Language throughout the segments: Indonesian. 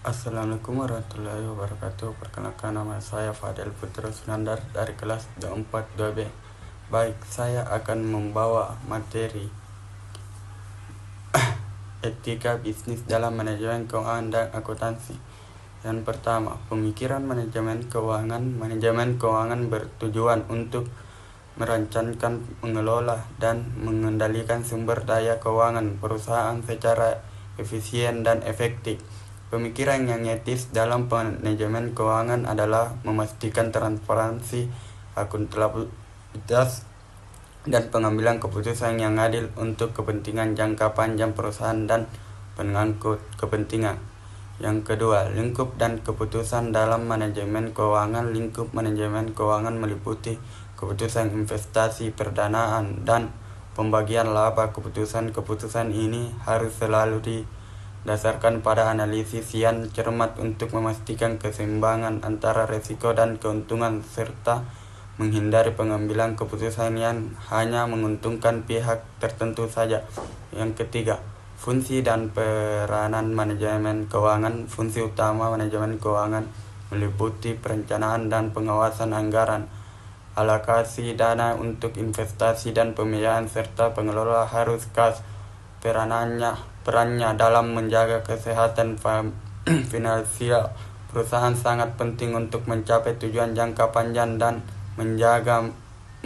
Assalamualaikum warahmatullahi wabarakatuh. Perkenalkan, nama saya Fadel Putra Sunandar dari kelas 24 2B. Baik, saya akan membawa materi etika bisnis dalam manajemen keuangan dan akuntansi. Yang pertama, pemikiran manajemen keuangan. Manajemen keuangan bertujuan untuk merancangkan, mengelola, dan mengendalikan sumber daya keuangan perusahaan secara efisien dan efektif. Pemikiran yang etis dalam manajemen keuangan adalah memastikan transparansi, akuntabilitas, dan pengambilan keputusan yang adil untuk kepentingan jangka panjang perusahaan dan pengangkut kepentingan. Yang kedua, lingkup dan keputusan dalam manajemen keuangan. Lingkup manajemen keuangan meliputi keputusan investasi, perdanaan, dan pembagian laba. Keputusan ini harus selalu didasarkan pada analisis yang cermat untuk memastikan keseimbangan antara risiko dan keuntungan, serta menghindari pengambilan keputusan yang hanya menguntungkan pihak tertentu saja. Yang ketiga, fungsi dan peranan manajemen keuangan. Fungsi utama manajemen keuangan meliputi perencanaan dan pengawasan anggaran, alokasi dana untuk investasi dan pembiayaan, serta pengelola harus kas. Perannya dalam menjaga kesehatan finansial perusahaan sangat penting untuk mencapai tujuan jangka panjang dan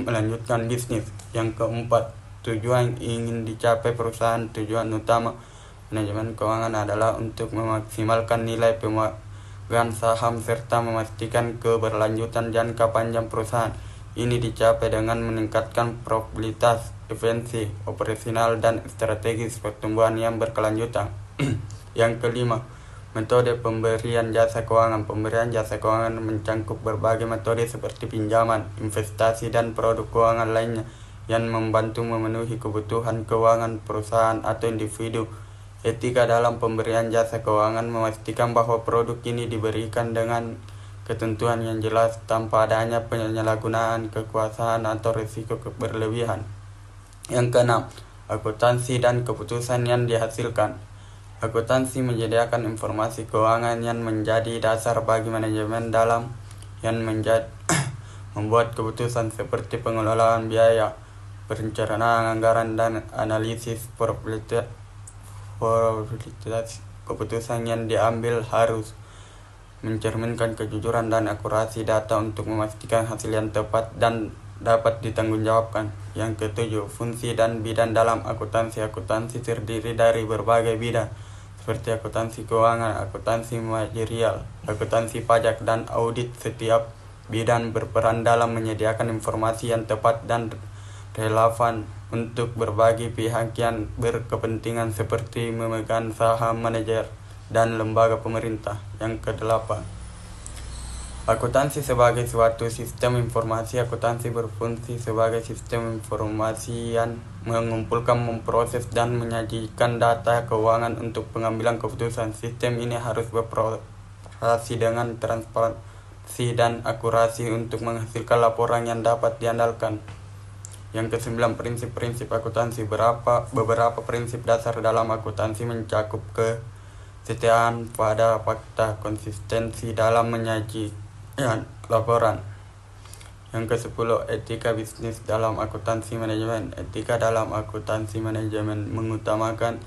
melanjutkan bisnis. Yang keempat, tujuan ingin dicapai perusahaan. Tujuan utama manajemen keuangan adalah untuk memaksimalkan nilai pemegang saham serta memastikan keberlanjutan jangka panjang perusahaan. Ini dicapai dengan meningkatkan profitabilitas, efisiensi operasional, dan strategis pertumbuhan yang berkelanjutan. Yang kelima, metode pemberian jasa keuangan. Pemberian jasa keuangan mencakup berbagai metode seperti pinjaman, investasi, dan produk keuangan lainnya yang membantu memenuhi kebutuhan keuangan perusahaan atau individu. Etika dalam pemberian jasa keuangan memastikan bahwa produk ini diberikan dengan ketentuan yang jelas tanpa adanya penyalahgunaan kekuasaan atau risiko berlebihan. Yang keenam, akuntansi dan keputusan yang dihasilkan. Akuntansi menyediakan informasi keuangan yang menjadi dasar bagi manajemen dalam yang membuat keputusan seperti pengelolaan biaya, perencanaan anggaran, dan analisis probabilitas. Keputusan yang diambil harus mencerminkan kejujuran dan akurasi data untuk memastikan hasil yang tepat dan dapat ditanggungjawabkan. Yang ketujuh, fungsi dan bidang dalam akuntansi. Akuntansi terdiri dari berbagai bidang seperti akuntansi keuangan, akuntansi manajerial, akuntansi pajak, dan audit. Setiap bidang berperan dalam menyediakan informasi yang tepat dan relevan untuk berbagai pihak yang berkepentingan seperti memegang saham, manajer, dan lembaga pemerintah. Yang kedelapan, akuntansi sebagai suatu sistem informasi. Akuntansi berfungsi sebagai sistem informasi yang mengumpulkan, memproses, dan menyajikan data keuangan untuk pengambilan keputusan. Sistem ini harus beroperasi dengan transparansi dan akurasi untuk menghasilkan laporan yang dapat diandalkan. Yang kesembilan, prinsip-prinsip akuntansi. Beberapa prinsip dasar dalam akuntansi mencakup kesetiaan pada fakta, konsistensi dalam menyajikan laporan. Yang ke-10, etika bisnis dalam akuntansi manajemen. Etika dalam akuntansi manajemen mengutamakan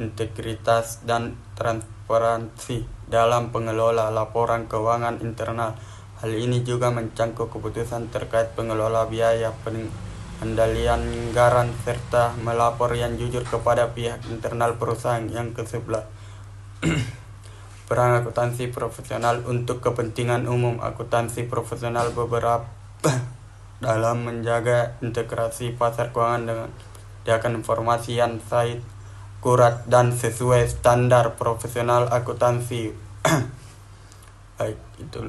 integritas dan transparansi dalam pengelola laporan keuangan internal. Hal ini juga mencakup keputusan terkait pengelola biaya, pengendalian anggaran, serta melapor yang jujur kepada pihak internal perusahaan. Yang ke-11, peran akuntansi profesional untuk kepentingan umum. Akuntansi profesional beberapa dalam menjaga integrasi pasar keuangan dengan menyediakan informasi yang sahih, akurat, dan sesuai standar profesional akuntansi. Baik, itu.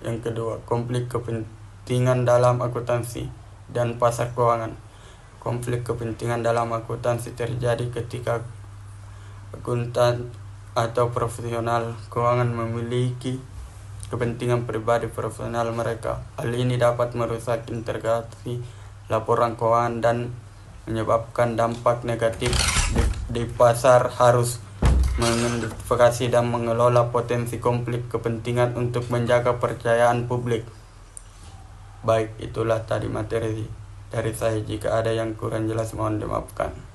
Yang kedua, konflik kepentingan dalam akuntansi dan pasar keuangan. Konflik kepentingan dalam akuntansi terjadi ketika akuntan atau profesional keuangan memiliki kepentingan pribadi profesional mereka. Hal ini dapat merusak integrasi laporan keuangan dan menyebabkan dampak negatif di pasar. Harus mengidentifikasi dan mengelola potensi konflik kepentingan untuk menjaga kepercayaan publik. Baik, itulah tadi materi dari saya. Jika ada yang kurang jelas mohon dimaafkan.